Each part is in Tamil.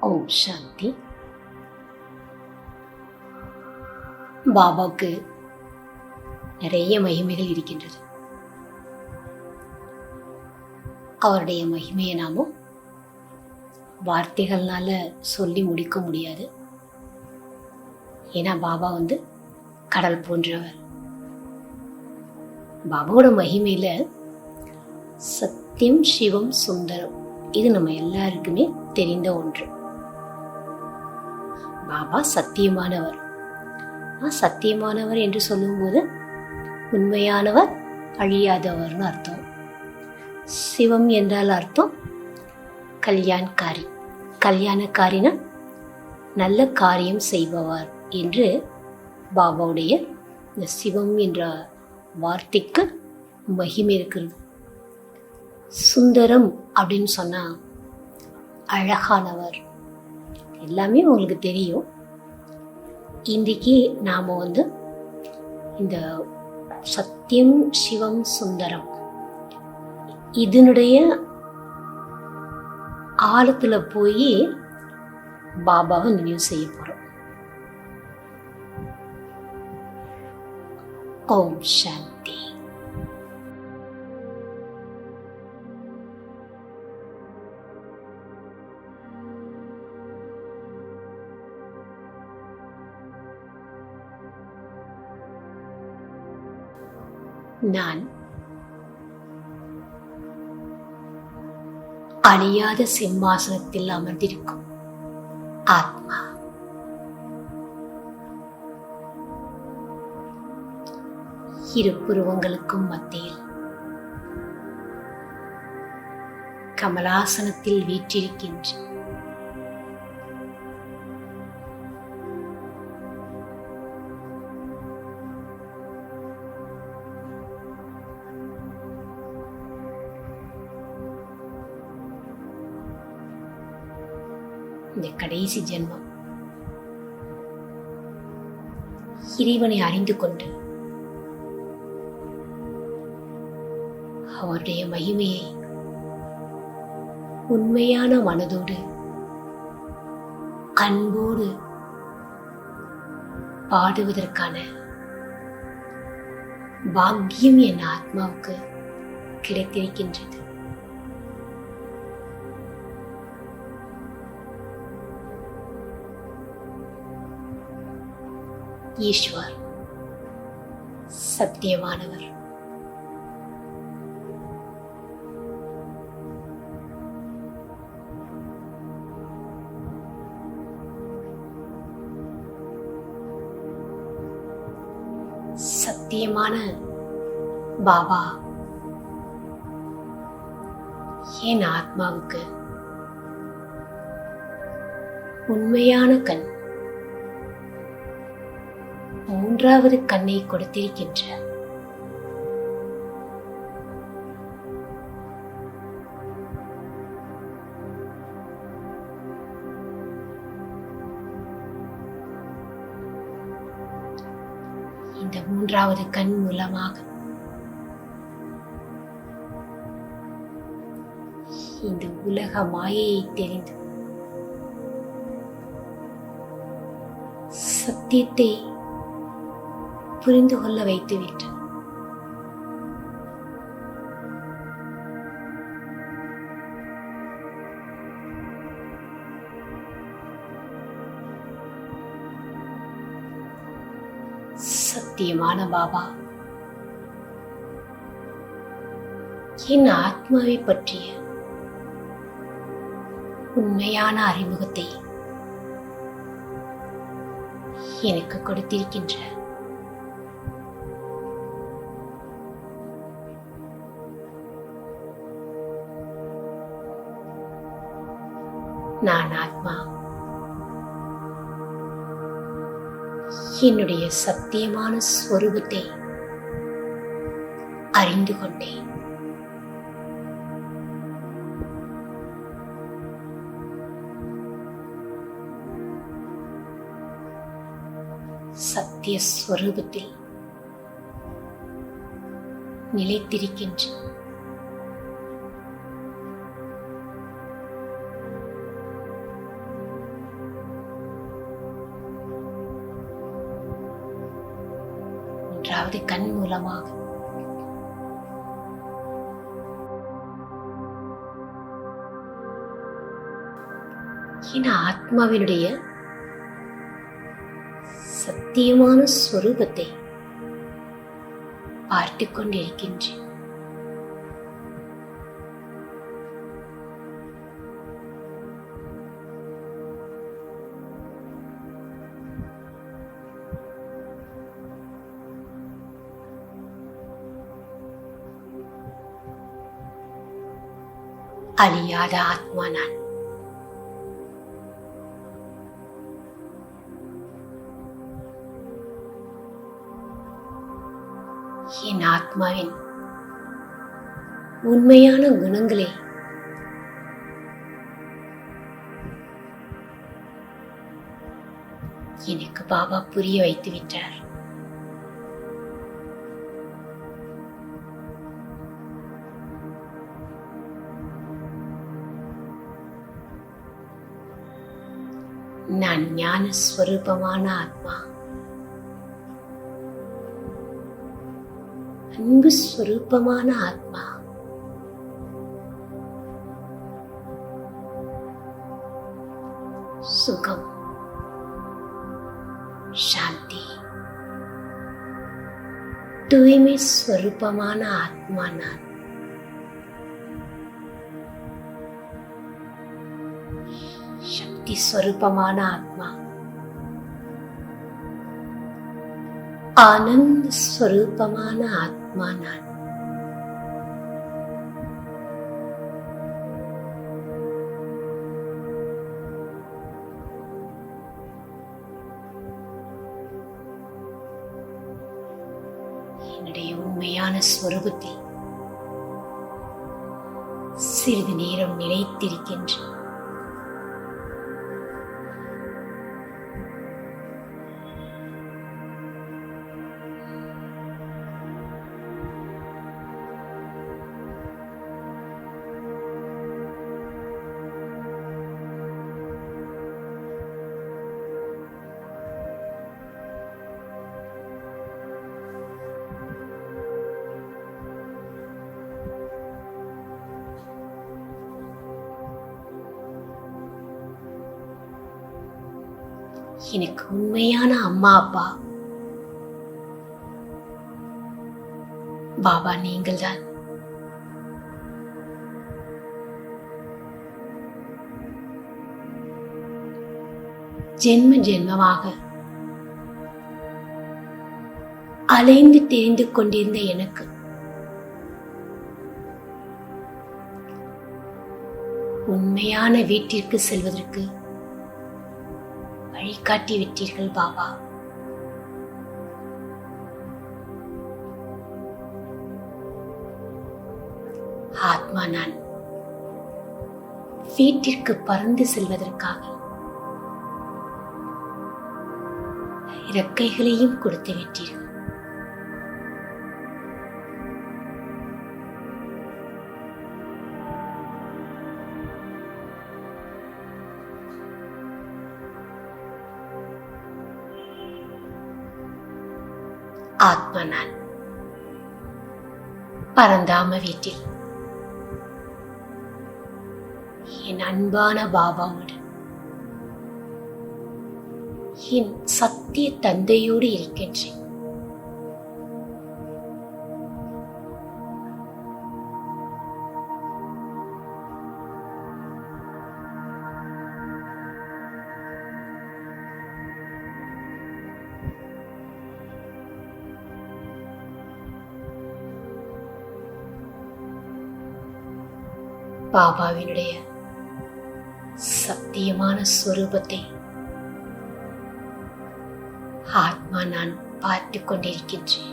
ஓம் சாந்தி. பாபாவுக்கு நிறைய மகிமைகள் இருக்கின்றது. அவருடைய மகிமையை நாமும் வார்த்தைகள்னால சொல்லி முடிக்க முடியாது. ஏன்னா பாபா கடல் போன்றவர். பாபாவோட மகிமையில சத்தியம், சிவம், சுந்தரம், இது நம்ம எல்லாருக்குமே தெரிந்த ஒன்று. பாபா சத்தியமானவர். சத்தியமானவர் என்று சொல்லும்போது உண்மையானவர், அழியாதவர்னு அர்த்தம். சிவம் என்றால் அர்த்தம் கல்யாண்காரி. கல்யாணக்காரினா நல்ல காரியம் செய்பவர் என்று பாபாவுடைய இந்த சிவம் என்ற வார்த்தைக்கு மகிமை இருக்கிறது. சுந்தரம் அப்படின்னு சொன்னா அழகானவர். எல்லாமே உங்களுக்கு தெரியும். இன்றைக்கு நாம இந்த சத்தியம், சிவம், சுந்தரம் இதனுடைய ஆழத்துல போய் பாபாவை நினைவு செய்ய போறோம். ஓம் சாந்தி. நான் அழியாத சிம்மாசனத்தில் அமர்ந்திருக்கும் ஆத்மா. இரு புருவங்களுக்கும் மத்தியில் கமலாசனத்தில் வீற்றிருக்கின்ற இந்த கடைசி ஜென்மம் இறைவனை அறிந்து கொண்டு அவருடைய மகிமையை உண்மையான மனதோடு அன்போடு பாடுவதற்கான பாக்கியம் என் ஆத்மாவுக்கு கிடைத்திருக்கின்றது. ஈஸ்வர் சத்தியமானவர். சத்தியமான பாபா என் ஆத்மாவுக்கு உண்மையான கண், மூன்றாவது கண்ணை கொடுத்திருக்கின்ற இந்த மூன்றாவது கண் மூலமாக இந்த உலக மாயையை தெரிந்து சத்தியத்தை புரிந்து கொள்ள வைத்துவிட்டார். சத்தியமான பாபா என் ஆத்மாவை பற்றிய உண்மையான அறிமுகத்தை எனக்கு கொடுத்திருக்கின்ற நான் ஆத்மா என்னுடைய சத்தியமான ஸ்வரூபத்தை அறிந்து கொண்டேன். சத்திய ஸ்வரூபத்தில் நிலைத்திருக்கின்ற மூன்றாவது கண் மூலமாக என் ஆத்மாவினுடைய சத்தியமான ஸ்வரூபத்தை பார்த்து கொண்டிருக்கின்றேன். அழியாத ஆத்மா நான். என் ஆத்மாவின் உண்மையான குணங்களை எனக்கு பாபா புரிய வைத்து விட்டார். நான் ஞான ஸ்வரூபமான ஆத்மா, அன்பு ஸ்வரூபமான ஆத்மா. சுகம், சாந்தி, தூய்மை ஸ்வரூபமான ஆத்மா நான். சக்தி ஸ்வரூபமான ஆத்மா, ஆனந்த ஸ்வரூபமான ஆத்மா நான். என்னுடைய உண்மையான ஸ்வரூபத்தை சிறிது நேரம் நினைத்திருக்கின்றேன். எனக்கு உண்மையான அம்மா அப்பா பாபா நீங்கள்தான். ஜென்ம ஜென்மமாக அலைந்து தெரிந்து கொண்டிருந்த எனக்கு உண்மையான வீட்டிற்கு செல்வதற்கு வழிகாட்டி விட்டீர்கள் பாபா. ஆத்மா நான் வீட்டிற்கு பறந்து செல்வதற்காக இறக்கைகளையும் கொடுத்து விட்டீர்கள். ஆத்மா நான் பரந்தாம வீட்டில் என் அன்பான பாபாவோடு என் சத்திய தந்தையோடு இருக்கின்றேன். பாபாவினுடைய சத்தியமான ஸ்வரூபத்தை ஆத்மா நான் பார்த்து கொண்டிருக்கின்றேன்.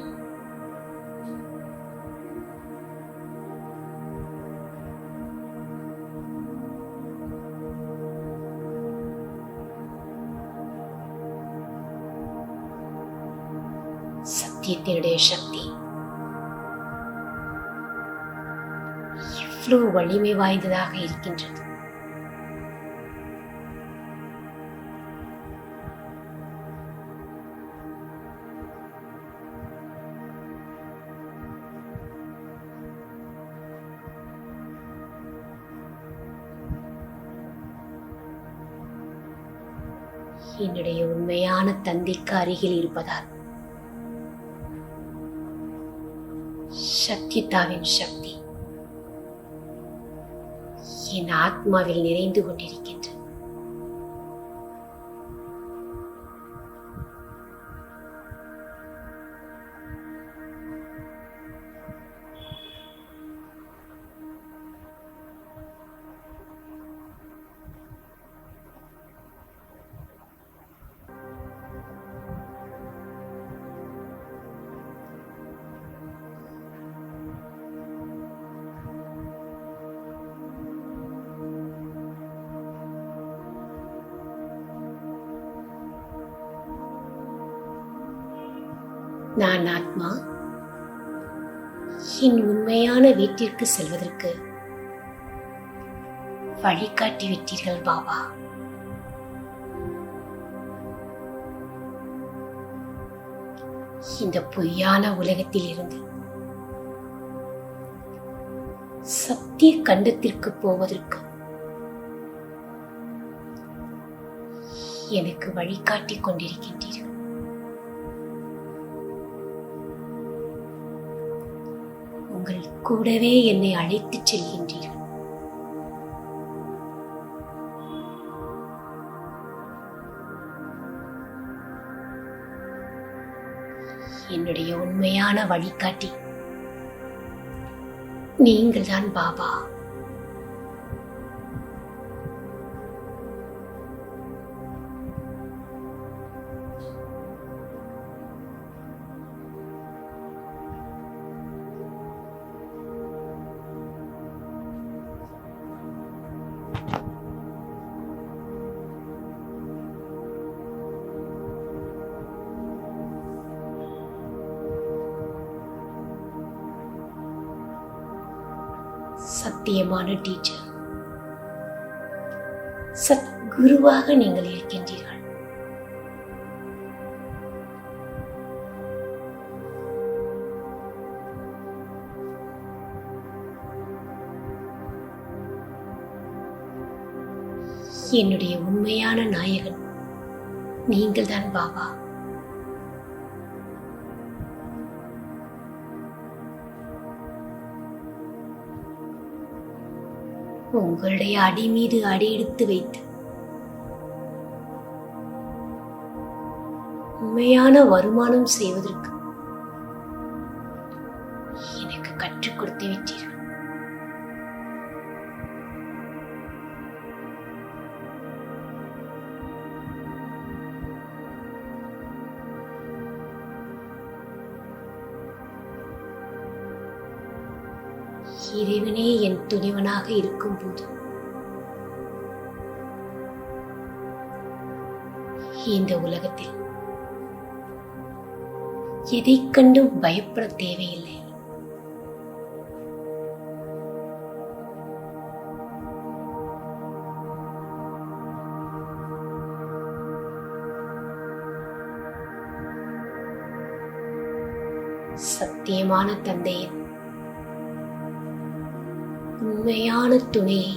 சத்தியத்தினுடைய சக்தி எவ்வளவு வலிமை வாய்ந்ததாக இருக்கின்றது. என்னுடைய உண்மையான தந்தைக்கு அருகில் இருப்பதால் சத்யதாவின் சக்தி என் ஆத்மாவில் நிறைந்து கொண்டிருக்கின்றது. நான் ஆத்மா என் உண்மையான வீட்டிற்கு செல்வதற்கு வழிகாட்டி விட்டீர்கள் பாபா. இந்த பொய்யான உலகத்தில் இருந்து சத்திய கண்டத்திற்கு போவதற்கு எனக்கு வழிகாட்டி கொண்டிருக்கின்றீர்கள். உங்கள் கூடவே என்னை அழைத்துச் செல்கின்றீர்கள். என்னுடைய உண்மையான வழிகாட்டி நீங்கள்தான் பாபா. சத்தியமான டீச்சர், சத்குருவாக நீங்கள் இருக்கின்றீர்கள். என்னுடைய உண்மையான நாயகன் நீங்கள்தான் பாபா. உங்களுடைய அடி மீது அடி எடுத்து வைத்து உண்மையான வருமானம் செய்வதற்கு எனக்கு கற்றுக் கொடுத்து விட்டீர்கள். இறைவனே என் துணிவனாக இருக்கும் போது இந்த உலகத்தில் எதை கண்டும் பயப்பட தேவையில்லை. சத்தியமான தந்தையின் உண்மையான துணையை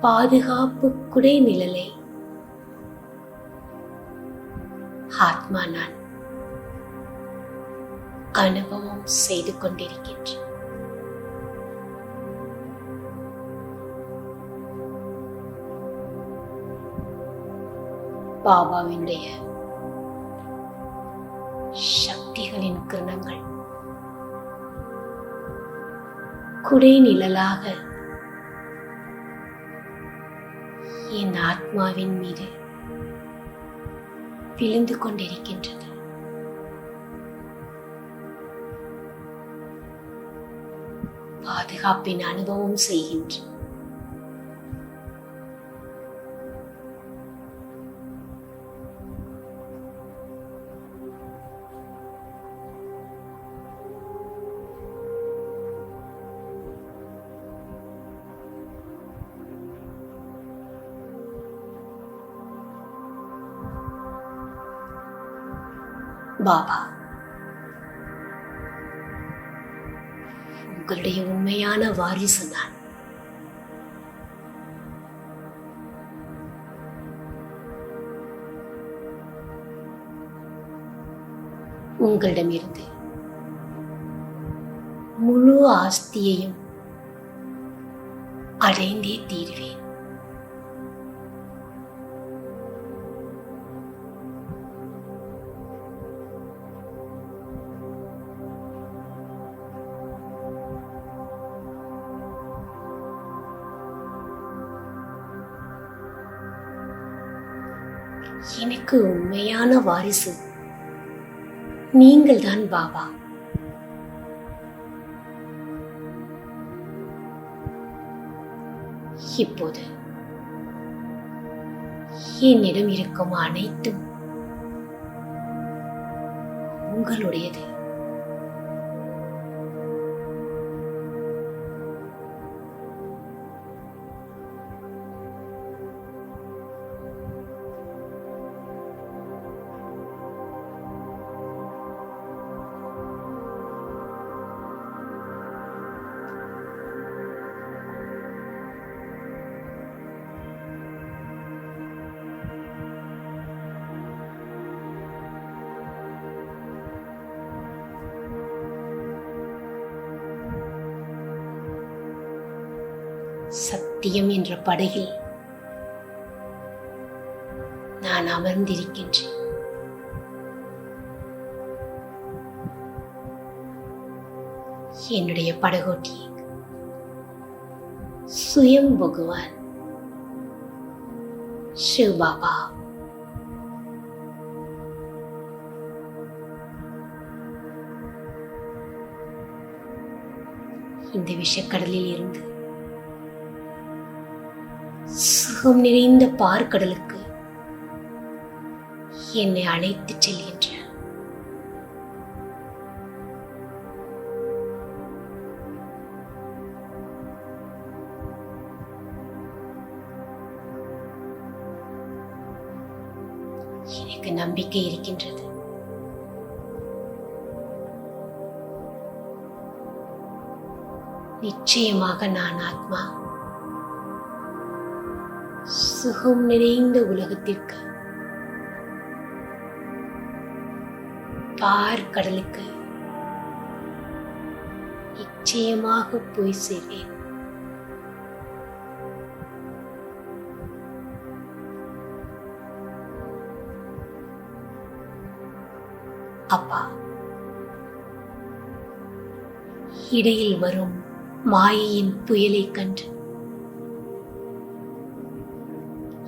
பாதுகாப்பு குடை நிழலை ஆத்மா நான் அனுபவம் செய்து கொண்டிருக்கின்றேன். பாபாவினுடைய சக்திகளின் கிரணங்கள் குடை நிழலாக என் ஆத்மாவின் மீது விழுந்து கொண்டிருக்கின்றது. பாதுகாப்பின் அனுபவம் செய்கின்றேன். பாபா, உங்களுடைய உண்மையான வாரிசு நான். உங்களிடமிருந்து முழு ஆஸ்தியையும் அடைந்தே தீர்வேன். எனக்கு உண்மையான வாரிசு நீங்கள்தான் பாபா. இப்போது என்னிடம் இருக்கும் அனைத்தும் உங்களுடையது. சத்தியம் என்ற படகில் நான் அமர்ந்திருக்கின்றேன். என்னுடைய படகோட்டி சுயம் பகவான் சிவ் பாபா. இந்த விஷக்கடலில் இருந்து சுகம் நிறைந்த பார்க்கடலுக்கு என்னை அழைத்துச் செல்கின்ற எனக்கு நம்பிக்கை இருக்கின்றது. நிச்சயமாக நான் ஆத்மா சுகம் நிறைந்த உலகத்திற்கு, பார்க்கடலுக்கு நிச்சயமாக போய் சேர்வேன். அப்பா, இடையில் வரும் மாயையின் புயலை கண்டு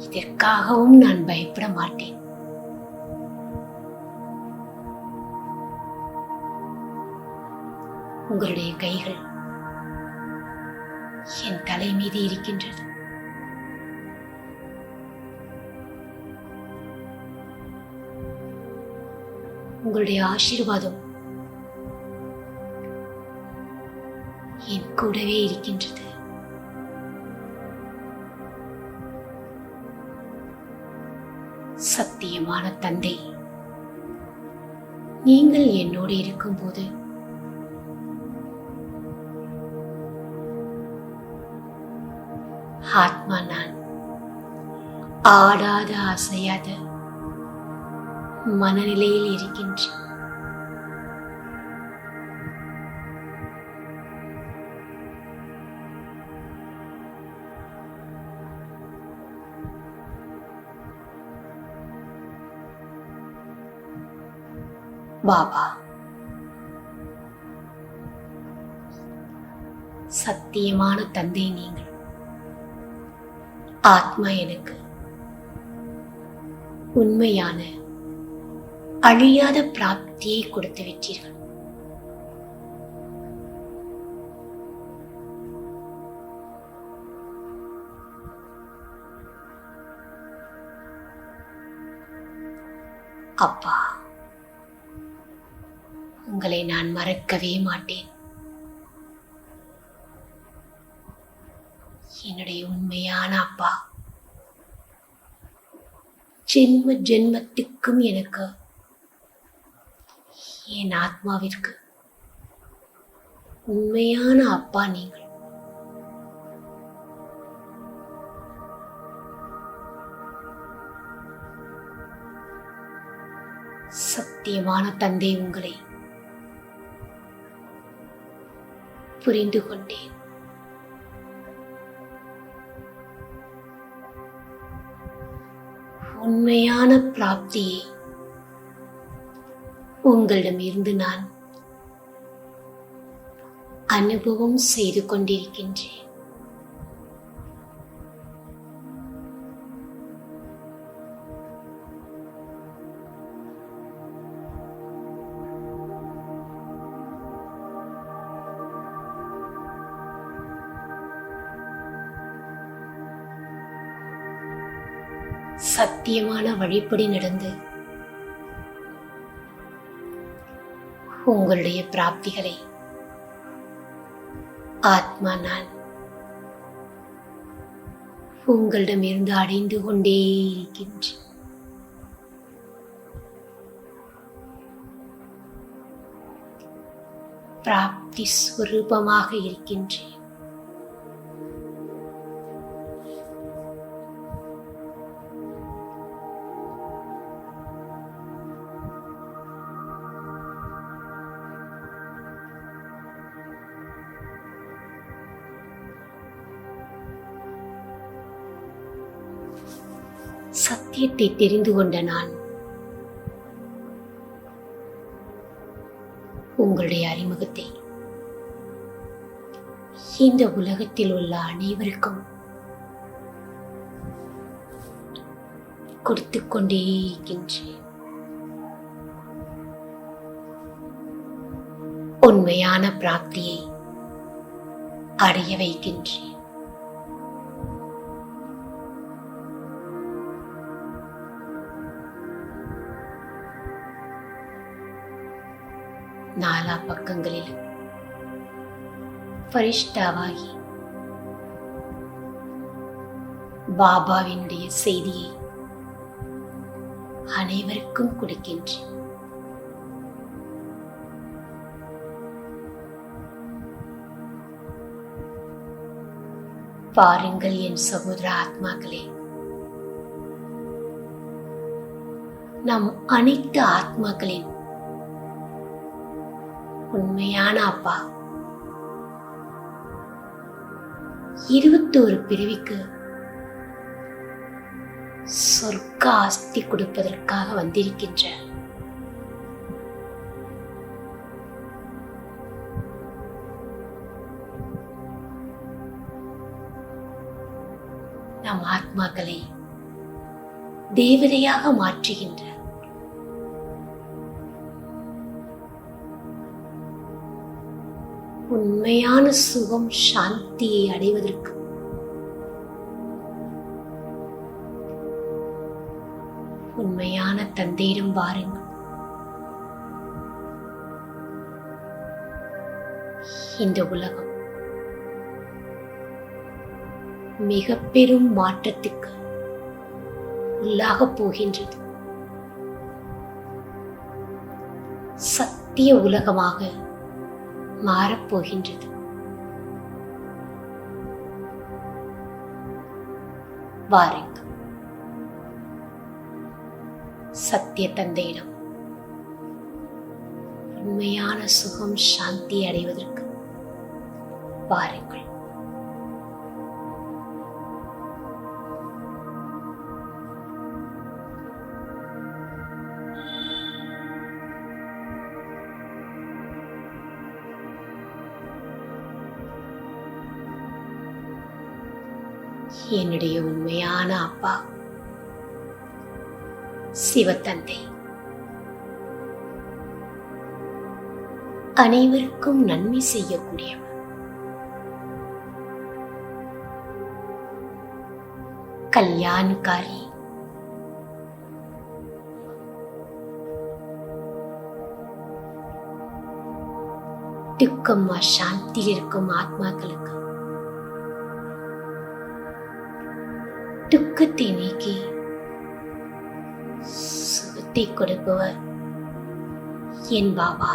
இதற்காகவும் நான் பயப்பட மாட்டேன். உங்களுடைய கைகள் என் தலை மீது இருக்கின்றது. உங்களுடைய ஆசீர்வாதம் என் கூடவே இருக்கின்றது. சத்தியமான தந்தை, நீங்கள் என்னோடு இருக்கும்போது ஆத்மா நான் ஆடாத அசையாத மனநிலையில் இருக்கின்றேன். பாபா, சத்தியமான தந்தை நீங்கள். ஆத்மா எனக்கு உண்மையான அழியாத பிராப்தியை கொடுத்து விட்டீர்கள். அப்பா, உங்களை நான் மறக்கவே மாட்டேன். என்னுடைய உண்மையான அப்பா ஜென்ம ஜென்மத்துக்கும் எனக்கு, என் ஆத்மாவிற்கு உண்மையான அப்பா நீங்கள். சத்தியமான தந்தை உங்களை புரிந்து கொண்டேன். உண்மையான பிராப்தியை உங்களிடமிருந்து நான் அனுபவம் செய்து கொண்டிருக்கின்றேன். சத்தியமான வழிப்படி நடந்து உங்களுடைய பிராப்திகளை ஆத்மா நான் உங்களிடமிருந்து அடைந்து கொண்டே இருக்கின்றேன். பிராப்தி ஸ்வரூபமாக இருக்கின்றேன். சத்தியத்தை தெரிந்து கொண்ட நான் உங்களுடைய அறிமுகத்தை இந்த உலகத்தில் உள்ள அனைவருக்கும் கொடுத்துக் கொண்டே இருக்கின்றேன். உண்மையான பிராப்தியை அடைய வைக்கின்றேன். நாலா பக்கங்களிலும் ஃபரிஷ்டாவாகி பாபாவினுடைய செய்தியை அனைவருக்கும் கொடுக்கின்றேன். பாருங்கள் என் சகோதர ஆத்மாக்களே, நம் அனைத்து ஆத்மாக்களின் உண்மையான அப்பா 21 பிறவிக்கு சொர்க்க ஆஸ்தி கொடுப்பதற்காக வந்திருக்கின்ற நம் ஆத்மாக்களை தேவதையாக மாற்றுகின்ற உண்மையான சுகம் சாந்தியை அடைவதற்கு உண்மையான தந்தையிடம் வாருங்கள். இந்த உலகம் மிக பெரும் மாற்றத்துக்கு உள்ளாகப் போகின்றது. சத்திய உலகமாக மாறப்போகின்றது. வாருங்கள், சத்திய தந்தையிடம் உண்மையான சுகம் சாந்தி அடைவதற்கு வாருங்கள். என்னுடைய உண்மையான அப்பா சிவத்தந்தை அனைவருக்கும் நன்மை செய்யக்கூடியவர். கல்யாணக்காரி, துக்கம் சாந்தியில் இருக்கும் ஆத்மாக்களுக்கு துக்கத்தை நீக்கி சுகத்தை கொடுப்பவர் என் பாபா.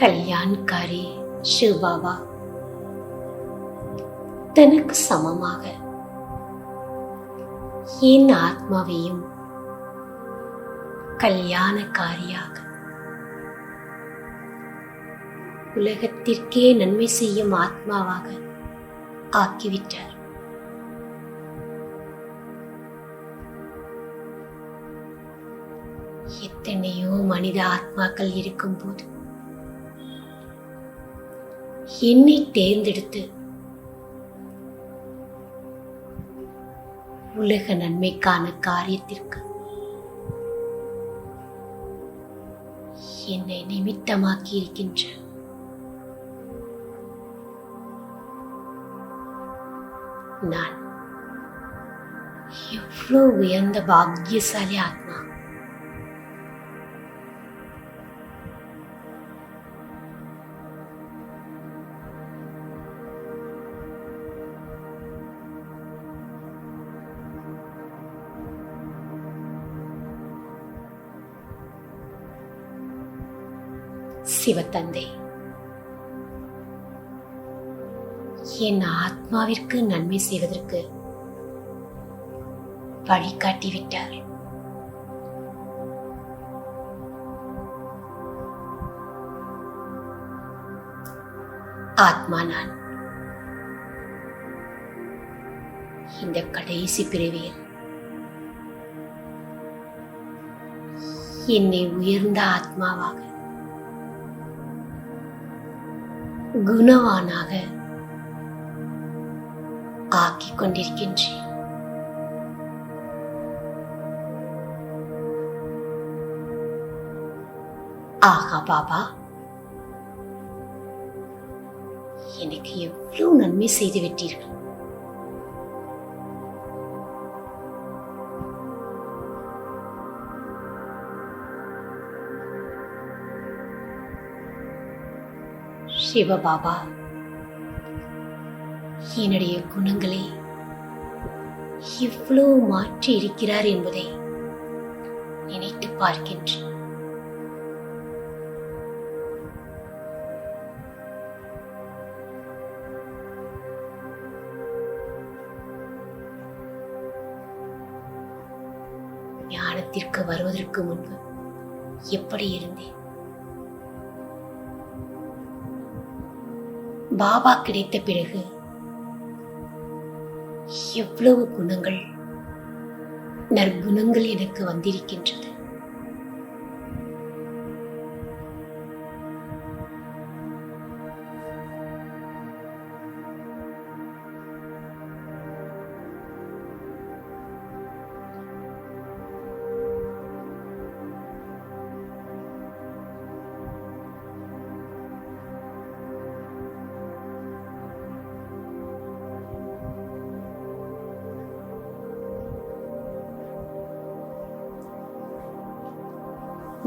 கல்யாண்காரி சிவபாபா தனக்கு சமமாக என் ஆத்மாவையும் கல்யாணக்காரியாக உலகத்திற்கே நன்மை செய்யும் ஆத்மாவாக ஆக்கிவிட்டார். எத்தனையோ மனித ஆத்மாக்கள் இருக்கும்போது என்னை தேர்ந்தெடுத்து உலக நன்மைக்கான காரியத்திற்கு என்னை நிமித்தமாக்கி இருக்கின்ற நான் எவ்வளவு உயர்ந்த பாக்கியசாலி ஆத்மா! சிவத்தந்தை என் ஆத்மாவிற்கு நன்மை செய்வதற்கு வழிகாட்டிவிட்டார். ஆத்மா நான் இந்த கடைசி பிறவியில் என்னை உயர்ந்த ஆத்மாவாக, குணவானாக ஆக்கிக் கொண்டிருக்கின்றேன். ஆகா பாபா, எனக்கு எவ்வளவு நன்மை செய்து விட்டீர்கள். சிவபாபா என்னுடைய குணங்களை எவ்வளவு மாற்றி இருக்கிறார் என்பதை நினைத்து பார்க்கின்றேன். ஞானத்திற்கு வருவதற்கு முன்பு எப்படி இருந்தேன்? பாபா கிடைத்த பிறகு எவ்வளவு குணங்கள், நற்குணங்கள் எனக்கு வந்திருக்கின்றது.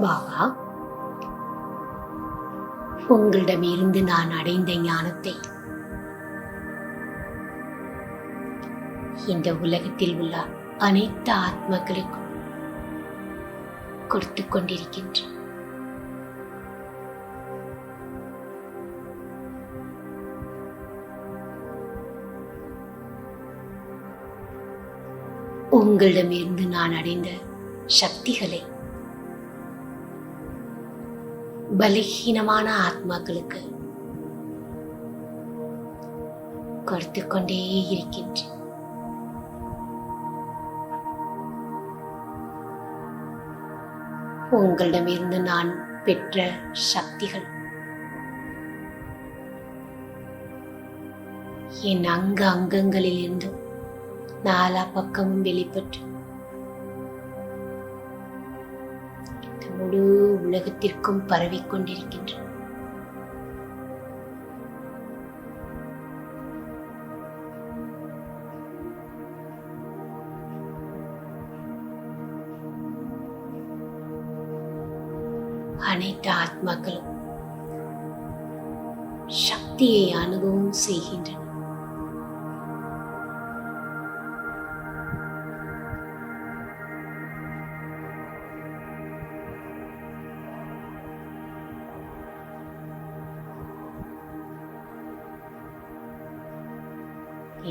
பாபா, உங்களிடமிருந்து நான் அடைந்த ஞானத்தை இந்த உலகத்தில் உள்ள அனைத்து ஆத்மாக்களுக்கும் கொடுத்துக் கொண்டிருக்கின்றேன். உங்களிடமிருந்து நான் அடைந்த சக்திகளை பலகீனமான ஆத்மாக்களுக்கு கொடுத்துக் கொண்டே இருக்கின்றேன். உங்களிடமிருந்து நான் பெற்ற சக்திகள் என் அங்கங்களில் இருந்து நாலா பக்கமும் வெளிப்பட்டு முழு உலகத்திற்கும் பரவிக்கொண்டிருக்கின்றன. அனைத்து ஆத்மாக்களும் சக்தியை அனுபவம் செய்கின்றன.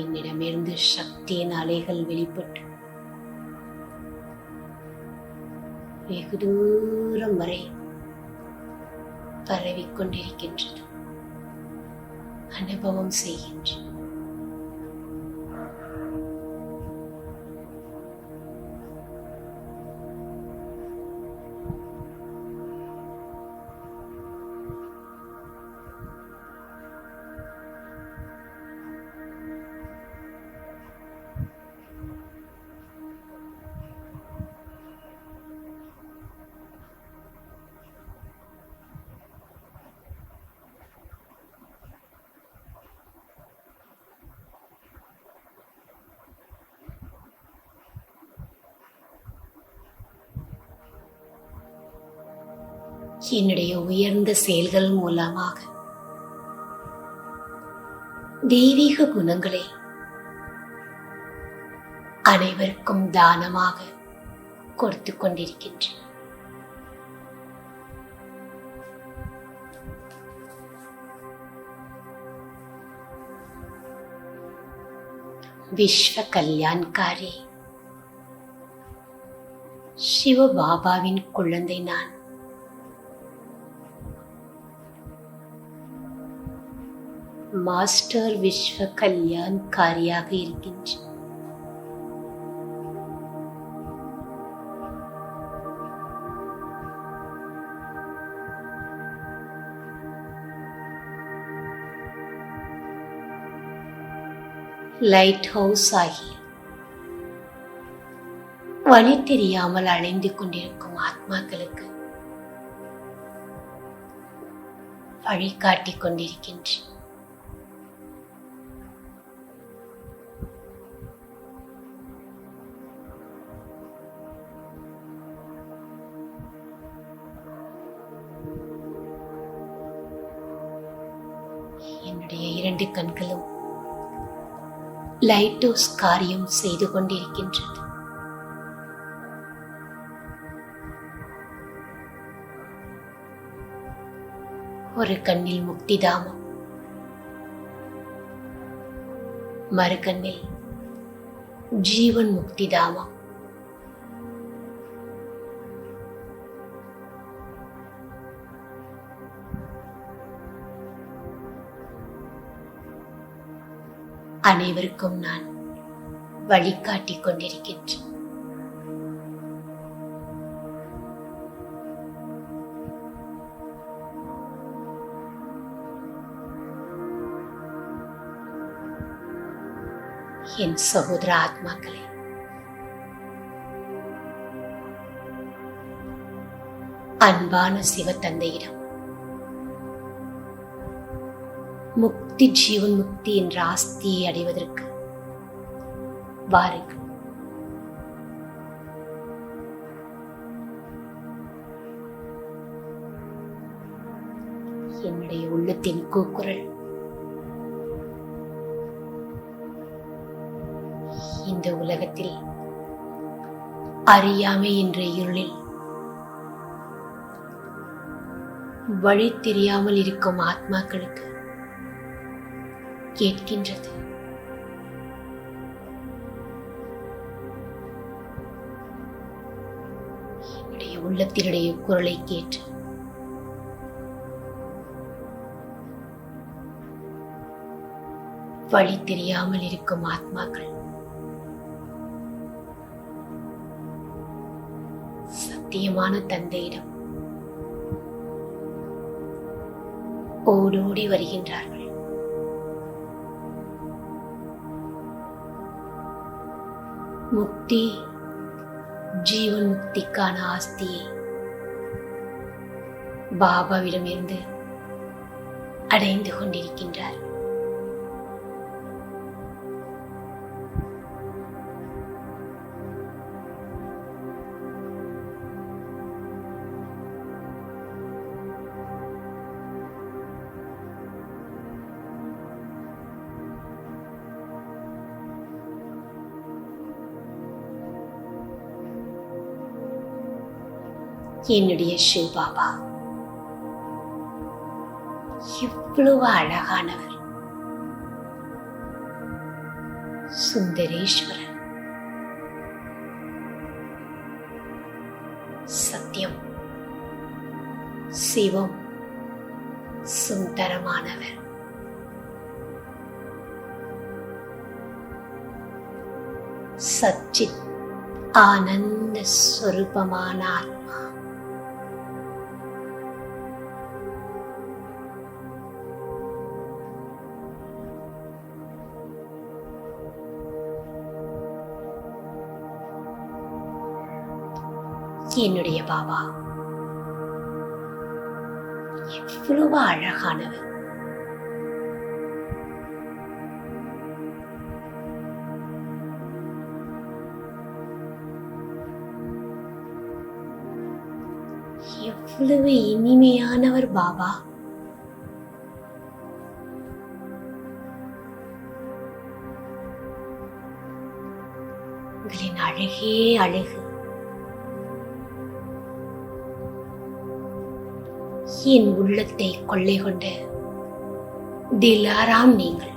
என்னிடமிருந்து சக்தியின் அலைகள் வெளிப்பட்டு வெகு தூரம் வரை பரவிக்கொண்டிருக்கின்றது. அனுபவம் செய்கின்றேன். என்னுடைய உயர்ந்த செயல்கள் மூலமாக தெய்வீக குணங்களை அனைவருக்கும் தானமாக கொடுத்து கொண்டிருக்கின்றேன். விஸ்வ கல்யாண்காரி சிவபாபாவின் குழந்தை நான். மாஸ்டர் விஸ்வ கல்யாண்காரியாக இருக்கின்றேன். லைட் ஹவுஸ் ஆகி வழி தெரியாமல் அலைந்து கொண்டிருக்கும் ஆத்மாக்களுக்கு வழிகாட்டிக் கொண்டிருக்கின்றேன். என்னுடைய 2 கண்களும் லைட் ஹவுஸ் காரியம் செய்து கொண்டிருக்கின்றது. ஒரு கண்ணில் முக்திதாமம், மறு கண்ணில் ஜீவன் முக்திதாமம். அனைவருக்கும் நான் வழிகாட்டிக் கொண்டிருக்கின்றேன். என் சகோதர ஆத்மாக்களே, அன்பான சிவத்தந்தையிடம் முக்தி ஜீவன் முக்தி என்ற ஆஸ்தியை அடைவதற்கு வாருங்கள். என்னுடைய உள்ளத்தின் கூக்குரல் இந்த உலகத்தில் அறியாமை என்ற இருளில் வழி தெரியாமல் இருக்கும் ஆத்மாக்களுக்கு கேட்கின்றது. என்னுடைய உள்ளத்தினுடைய குரலை கேட்டு வழி தெரியாமல் இருக்கும் ஆத்மாக்கள் சத்தியமான தந்தையிடம் ஓடோடி வருகின்றார்கள். முக்தி ஜீவன் முக்திக்கான ஆஸ்தியை பாபாவிடமிருந்து அடைந்து கொண்டிருக்கின்றார். என்னுடைய சிவபாபா இவ்வளவு அழகானவர். சுந்தரேஸ்வரன். சத்தியம், சிவம், சுந்தரமானவர். சச்சித் ஆனந்த ஸ்வரூபமான ஆத்மா. என்னுடைய பாபா எவ்வளவு அழகானவர். எவ்வளவு இனிமையானவர் பாபா. உங்களின் அழகே அழகு. என் உள்ளத்தை கொள்ளை கொண்ட திலாராம் நீங்கள்.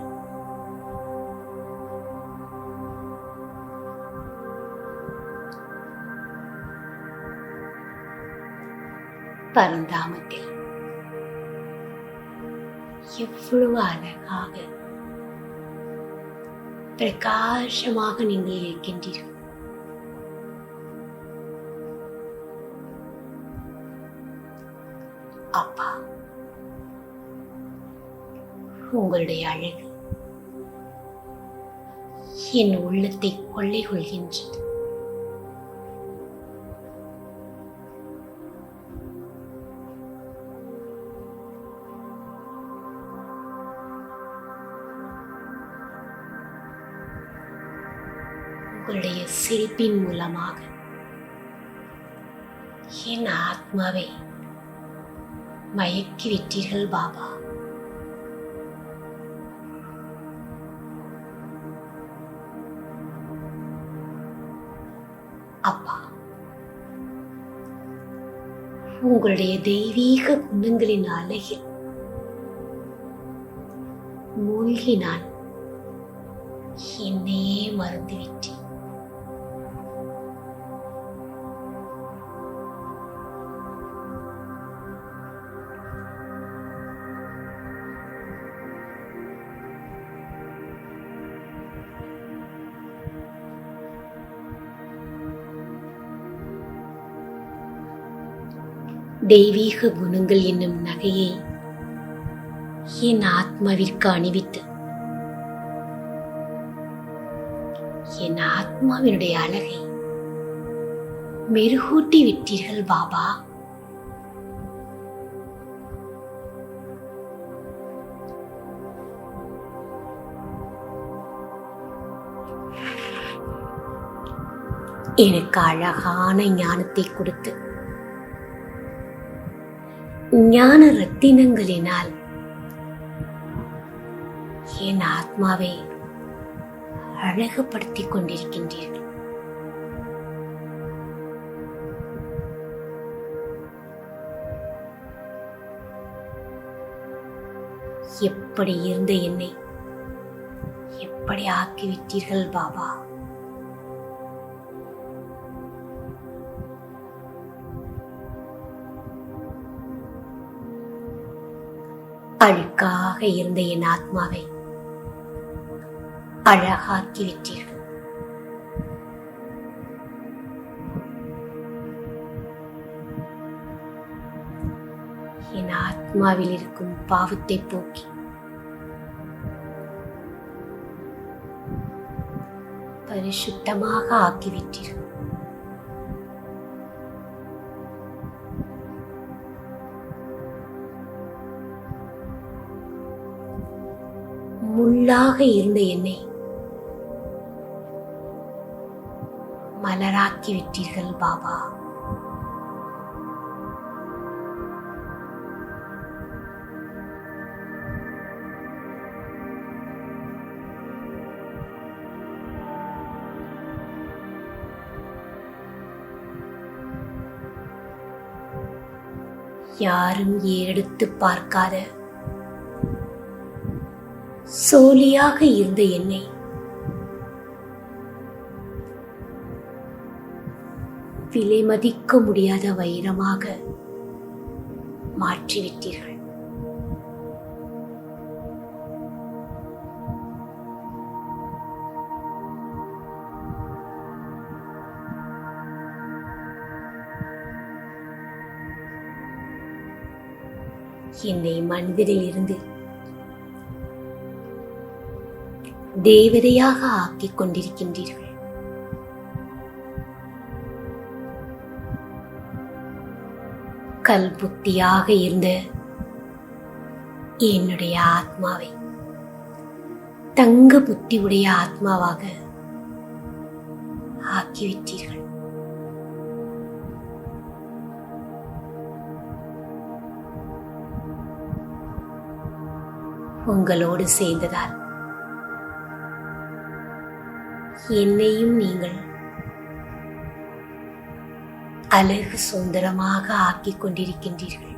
பரந்தாமத்தில் எவ்வளவு அழகாக பிரகாசமாக நீங்கள் இருக்கின்றீர்கள். அப்பா, உங்களுடைய அழகு என் உள்ளத்தை கொள்ளை கொள்கின்றது. உங்களுடைய சிரிப்பின் மூலமாக என் ஆத்மாவை மயக்கி விட்டீர்கள் பாபா. அப்பா, உங்களுடைய தெய்வீக குணங்களின் அழகில் மூழ்கி நான் என்னையே மறந்துவிட்டேன். தெய்வீக குணங்கள் என்னும் நகையை என் ஆத்மாவிற்கு அணிவித்து என் ஆத்மாவினுடைய அழகை மெருகூட்டி விட்டீர்கள் பாபா. எனக்கு அழகான ஞானத்தை கொடுத்து ஞான ரத்தினங்களினால் என் ஆத்மாவை அழகுபடுத்திக் கொண்டிருக்கின்றீர்கள். எப்படி இருந்த என்னை எப்படி ஆக்கிவிட்டீர்கள் பாபா. அழுக்காக இருந்த என் ஆத்மாவை அழகாக்கி விட்டீர்கள். என் ஆத்மாவில் இருக்கும் பாவத்தை போக்கி பரிசுத்தமாக ஆக்கிவிட்டீர்கள். முள்ளாக இருந்த என்னை மலராக்கி விட்டீர்கள் பாபா. யாரும் ஏறெடுத்து பார்க்காத சோலியாக இருந்த என்னை விலை மதிக்க முடியாத வைரமாக மாற்றிவிட்டீர்கள். என்னை மனிதரில் இருந்து தேவதையாக ஆக்கிக் கொண்டிருக்கின்றீர்கள். கல் புத்தியாக இருந்த என்னுடைய ஆத்மாவை தங்க புத்தி உடைய ஆத்மாவாக ஆக்கிவிட்டீர்கள். உங்களோடு சேர்ந்ததால் என்னையும் நீங்கள் அழகு சுந்தரமாக ஆக்கிக் கொண்டிருக்கின்றீர்கள்.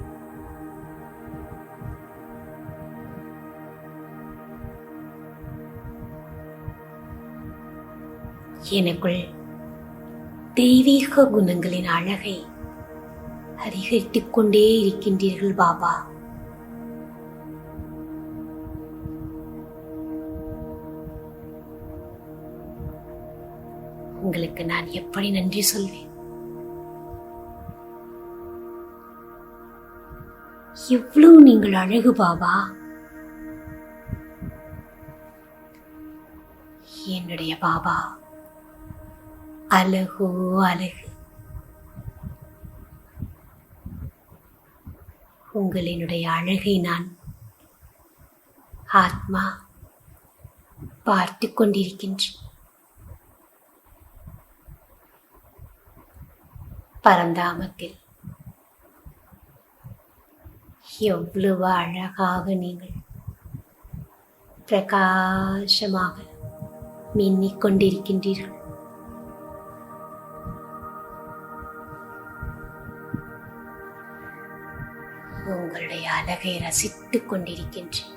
எனக்குள் தெய்வீக குணங்களின் அழகை அதிகரித்துக் கொண்டே இருக்கின்றீர்கள் பாபா. உங்களுக்கு நான் எப்படி நன்றி சொல்வேன்? எவ்வளவு நீங்கள் அழகு பாபா. என்னுடைய பாபா அழகோ அழகு. உங்களினுடைய அழகை நான் ஆத்மா பார்த்து கொண்டிருக்கின்றேன். பரந்தாமத்தில் எவ்வளவு அழகாக நீங்கள் பிரகாசமாக மின்னிக் கொண்டிருக்கின்றீர்கள். உங்களுடைய அழகை ரசித்துக் கொண்டிருக்கின்றேன்.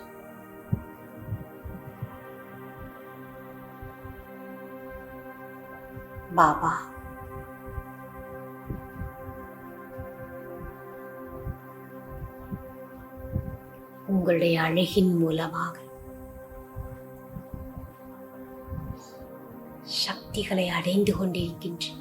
பாபா, உங்களுடைய அழகின் மூலமாக சக்திகளை அடைந்து கொண்டிருக்கின்றேன்.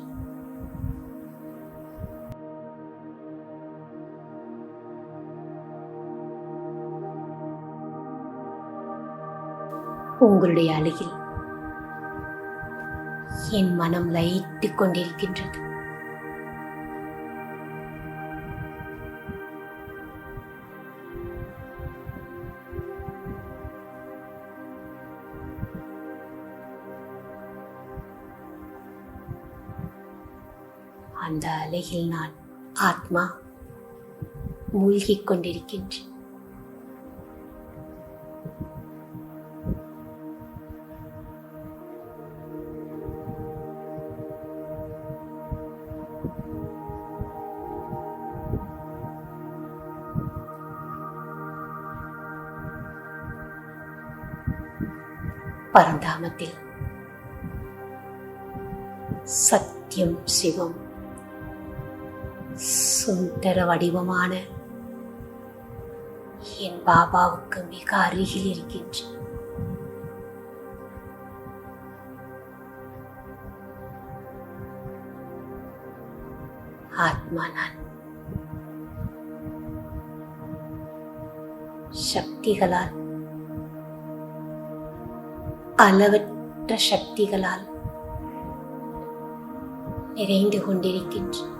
உங்களுடைய அழகில் என் மனம் லயித்துக் கொண்டிருக்கின்றது. அந்த அலையில் நான் ஆத்மா மூழ்கிக் கொண்டிருக்கின்றேன். பரந்தாமத்தில் சத்தியம் சிவம் சுந்தர வடிவமான என் பாபாவுக்கு மிக அருகில் இருக்கின்றேன். ஆத்மா நான் சக்திகளால், அளவற்ற சக்திகளால் நிறைந்து கொண்டிருக்கின்றேன்.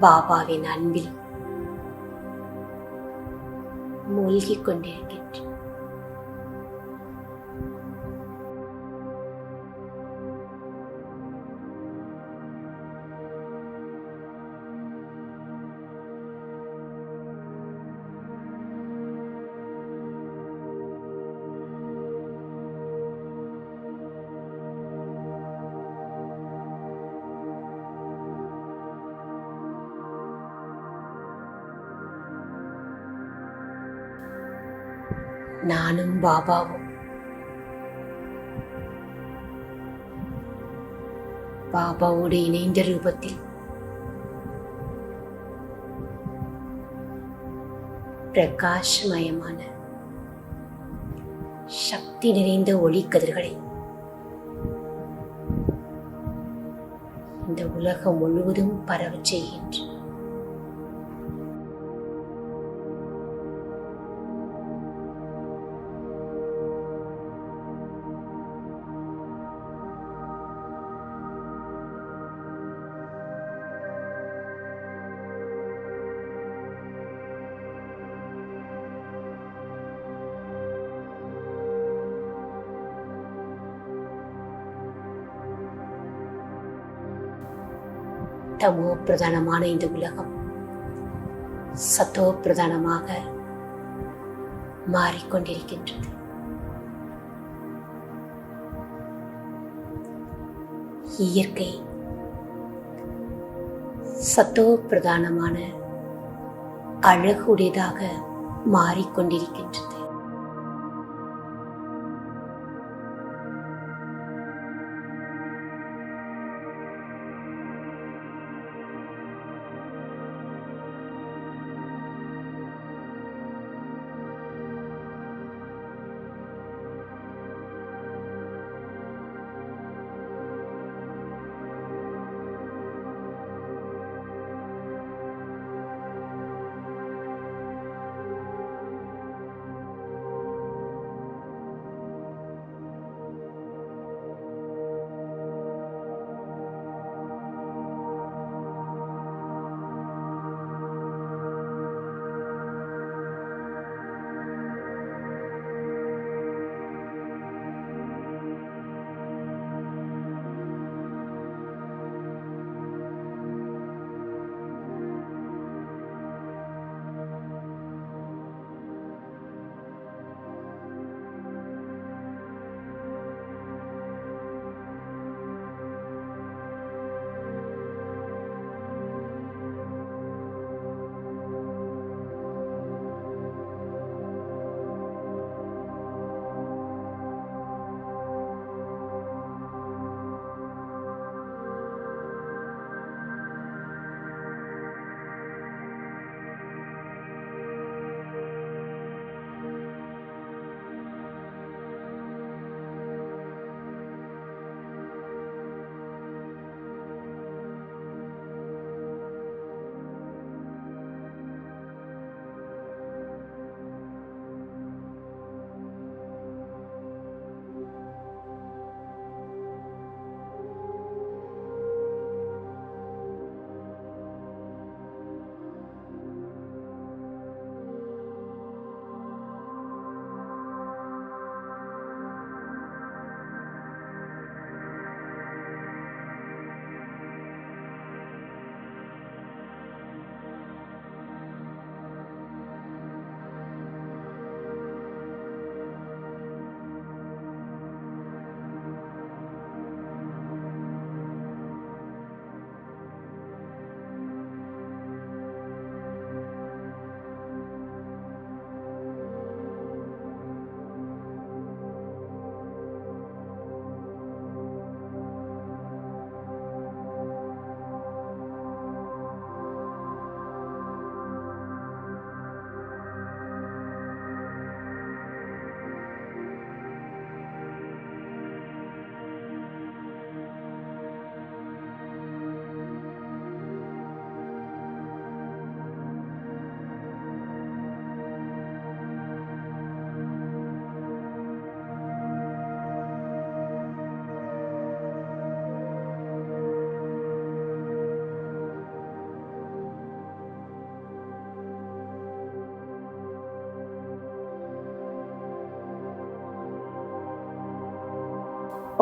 பாபாவின் அன்பில் மூழ்கிக் கொண்டிருக்கின்றேன். நானும் பாபாவும் பாபாவோடு இணைந்த ரூபத்தில் பிரகாசமயமான சக்தி நிறைந்த ஒளிக்கதிர்களை இந்த உலகம் முழுவதும் பரவச் செய்கின்றன. தமோ பிரதானமான இந்த உலகம் சத்தோ பிரதானமாக மாறிக்கொண்டிருக்கின்றது. இயற்கை சத்தோ பிரதானமான அழகுடையதாக மாறிக்கொண்டிருக்கின்றது.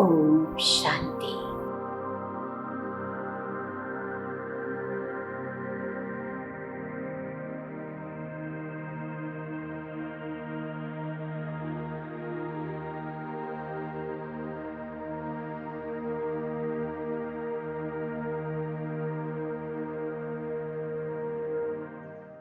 ஓம் சாந்தி.